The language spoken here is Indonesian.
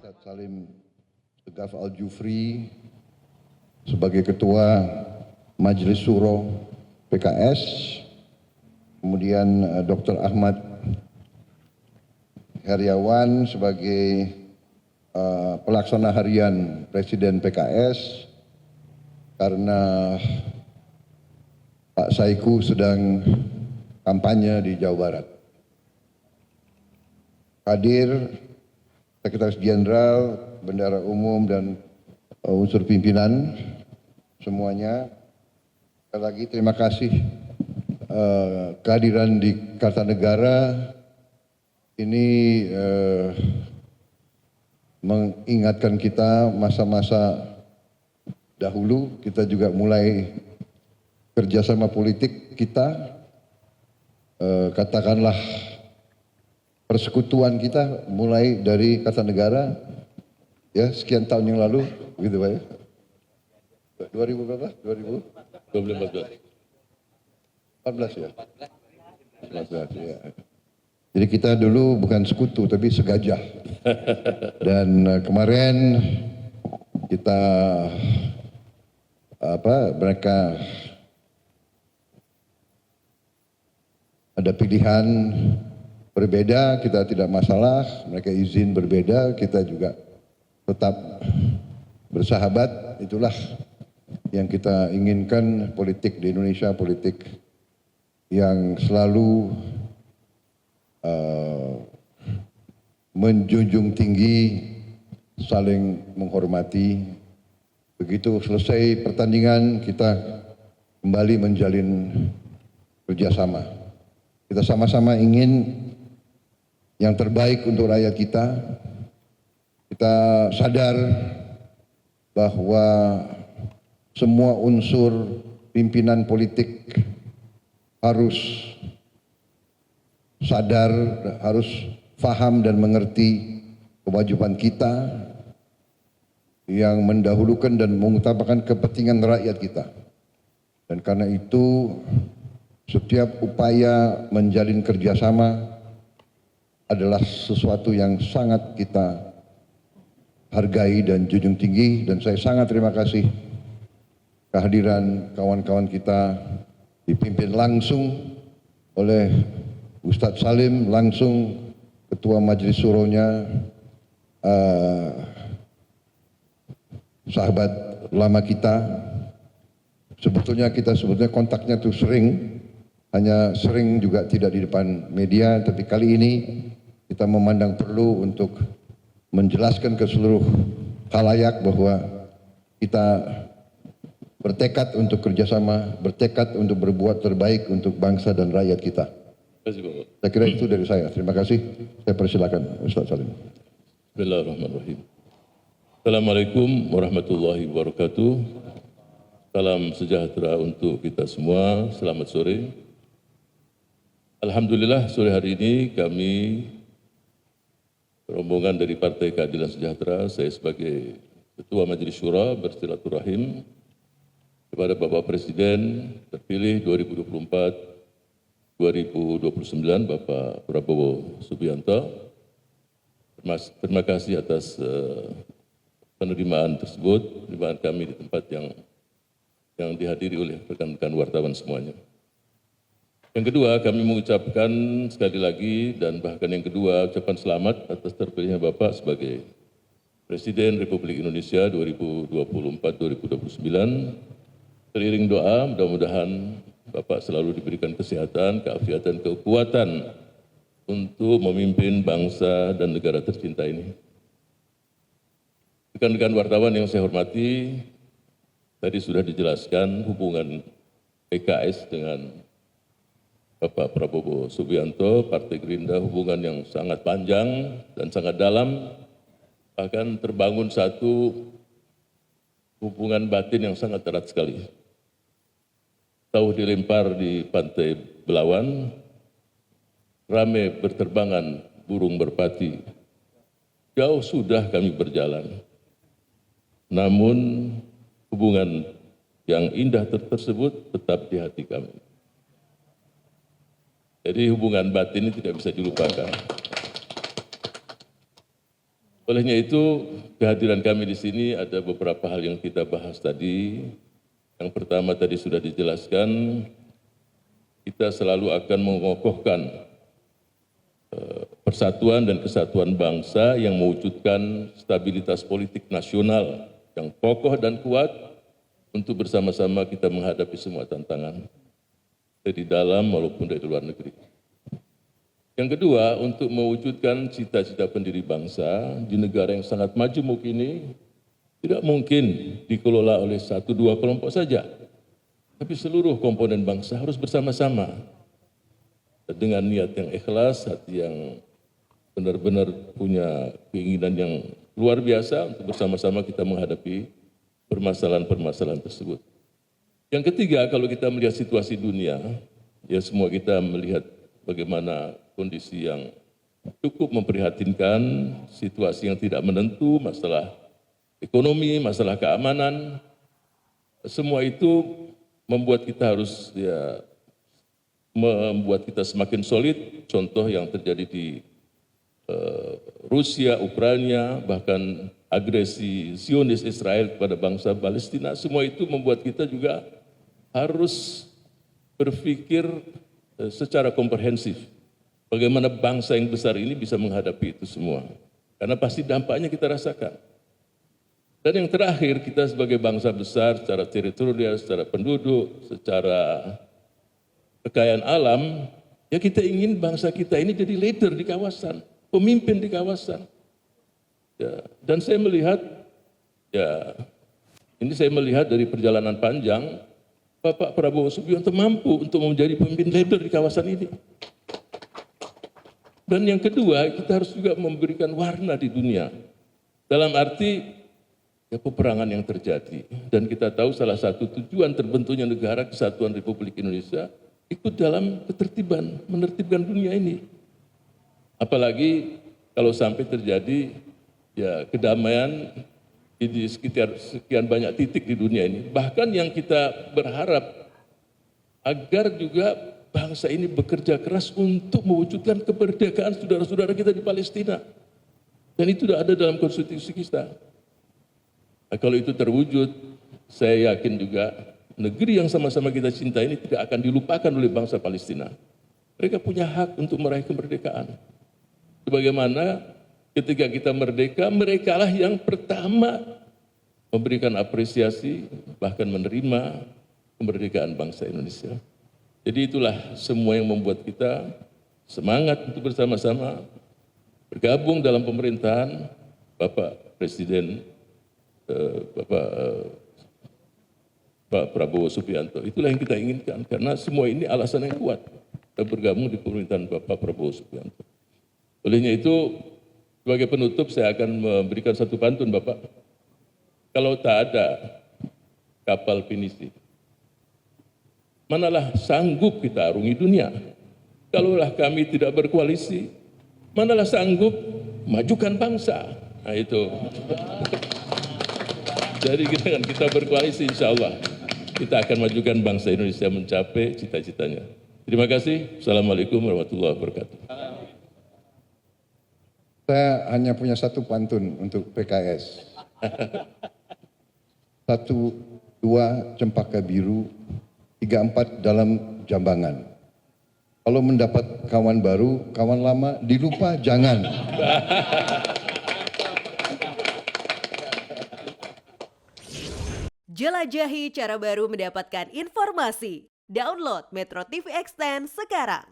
Ustadz Salim Segaf Al-Jufri sebagai Ketua Majelis Syuro PKS, kemudian Dr. Ahmad Heriawan sebagai pelaksana harian Presiden PKS karena Pak Saiku sedang kampanye di Jawa Barat. Hadir Sekretaris Jenderal, Bendahara Umum dan unsur pimpinan semuanya. Sekali lagi terima kasih kehadiran di Kartanegara ini mengingatkan kita masa-masa dahulu. Kita juga mulai kerjasama politik kita, katakanlah persekutuan kita mulai dari Kartanegara ya sekian tahun yang lalu gitu Pak ya. 2000 berapa? 14 ya? 14 ya. Jadi kita dulu bukan sekutu tapi segajah. Dan kemarin kita mereka ada pilihan berbeda, kita tidak masalah, mereka izin berbeda, kita juga tetap bersahabat. Itulah yang kita inginkan, politik di Indonesia, politik yang selalu menjunjung tinggi, saling menghormati. Begitu selesai pertandingan, kita kembali menjalin kerjasama. Kita sama-sama ingin yang terbaik untuk rakyat kita. Kita sadar bahwa semua unsur pimpinan politik harus sadar, harus paham dan mengerti kewajiban kita yang mendahulukan dan mengutamakan kepentingan rakyat kita. Dan karena itu setiap upaya menjalin kerjasama adalah sesuatu yang sangat kita hargai dan junjung tinggi, dan saya sangat terima kasih kehadiran kawan-kawan kita dipimpin langsung oleh Ustadz Salim, langsung Ketua Majelis Syuronya, sahabat lama kita. Sebetulnya kita kontaknya tuh sering, hanya sering juga tidak di depan media, tapi kali ini kita memandang perlu untuk menjelaskan ke seluruh khalayak bahwa kita bertekad untuk kerjasama, bertekad untuk berbuat terbaik untuk bangsa dan rakyat kita. Saya kira itu dari saya. Terima kasih. Saya persilakan Ustaz Salim. Bismillahirrahmanirrahim. Assalamualaikum warahmatullahi wabarakatuh. Salam sejahtera untuk kita semua. Selamat sore. Alhamdulillah sore hari ini kami rombongan dari Partai Keadilan Sejahtera, saya sebagai Ketua Majelis Syura bersilaturahim kepada Bapak Presiden terpilih 2024-2029 Bapak Prabowo Subianto. Terima kasih atas penerimaan tersebut, penerimaan kami di tempat yang dihadiri oleh rekan-rekan wartawan semuanya. Yang kedua, kami mengucapkan sekali lagi dan bahkan yang kedua, ucapan selamat atas terpilihnya Bapak sebagai Presiden Republik Indonesia 2024-2029. Seiring doa, mudah-mudahan Bapak selalu diberikan kesehatan, keafiatan, kekuatan untuk memimpin bangsa dan negara tercinta ini. Rekan-rekan wartawan yang saya hormati, tadi sudah dijelaskan hubungan PKS dengan Bapak Prabowo Subianto, Partai Gerindra, hubungan yang sangat panjang dan sangat dalam, bahkan terbangun satu hubungan batin yang sangat erat sekali. Tahu dilempar di Pantai Belawan, rame berterbangan burung merpati. Jauh sudah kami berjalan, namun hubungan yang indah tersebut tetap di hati kami. Jadi hubungan batin ini tidak bisa dilupakan. Olehnya itu, kehadiran kami di sini ada beberapa hal yang kita bahas tadi. Yang pertama tadi sudah dijelaskan, kita selalu akan mengokohkan persatuan dan kesatuan bangsa yang mewujudkan stabilitas politik nasional yang kokoh dan kuat untuk bersama-sama kita menghadapi semua tantangan dari dalam maupun dari luar negeri. Yang kedua, untuk mewujudkan cita-cita pendiri bangsa di negara yang sangat majemuk ini, tidak mungkin dikelola oleh 1-2 kelompok saja, tapi seluruh komponen bangsa harus bersama-sama dengan niat yang ikhlas, hati yang benar-benar punya keinginan yang luar biasa untuk bersama-sama kita menghadapi permasalahan-permasalahan tersebut. Yang ketiga, kalau kita melihat situasi dunia, ya semua kita melihat bagaimana kondisi yang cukup memprihatinkan, situasi yang tidak menentu, masalah ekonomi, masalah keamanan, semua itu membuat kita harus membuat kita semakin solid. Contoh yang terjadi di Rusia, Ukraina, bahkan agresi Zionis Israel kepada bangsa Palestina, semua itu membuat kita juga harus berpikir secara komprehensif. Bagaimana bangsa yang besar ini bisa menghadapi itu semua. Karena pasti dampaknya kita rasakan. Dan yang terakhir, kita sebagai bangsa besar secara teritorial, secara penduduk, secara kekayaan alam, ya kita ingin bangsa kita ini jadi leader di kawasan, pemimpin di kawasan. Ya, dan saya melihat, ya ini saya melihat dari perjalanan panjang, Bapak Prabowo Subianto mampu untuk menjadi pemimpin leader di kawasan ini. Dan yang kedua, kita harus juga memberikan warna di dunia. Dalam arti ya, peperangan yang terjadi. Dan kita tahu salah satu tujuan terbentuknya negara Kesatuan Republik Indonesia ikut dalam ketertiban, menertibkan dunia ini. Apalagi kalau sampai terjadi ya kedamaian di sekitar sekian banyak titik di dunia ini. Bahkan yang kita berharap agar juga bangsa ini bekerja keras untuk mewujudkan kemerdekaan saudara-saudara kita di Palestina. Dan itu sudah ada dalam konstitusi kita. Nah, kalau itu terwujud, saya yakin juga negeri yang sama-sama kita cinta ini tidak akan dilupakan oleh bangsa Palestina. Mereka punya hak untuk meraih kemerdekaan. Sebagaimana ketika kita merdeka, merekalah yang pertama memberikan apresiasi, bahkan menerima kemerdekaan bangsa Indonesia. Jadi itulah semua yang membuat kita semangat untuk bersama-sama bergabung dalam pemerintahan Bapak Presiden Pak Prabowo Subianto. Itulah yang kita inginkan, karena semua ini alasan yang kuat kita bergabung di pemerintahan Bapak Prabowo Subianto. Olehnya itu, sebagai penutup saya akan memberikan satu pantun, Bapak. Kalau tak ada kapal pinisi, manalah sanggup kita arungi dunia. Kalaulah kami tidak berkoalisi, manalah sanggup majukan bangsa. Nah itu. Jadi kita berkoalisi, insya Allah kita akan majukan bangsa Indonesia mencapai cita-citanya. Terima kasih. Assalamualaikum warahmatullahi wabarakatuh. Saya hanya punya satu pantun untuk PKS. 1, 2 cempaka biru, 3, 4 dalam jambangan. Kalau mendapat kawan baru, kawan lama dilupa jangan. Jelajahi cara baru mendapatkan informasi. Download Metro TV Extend sekarang.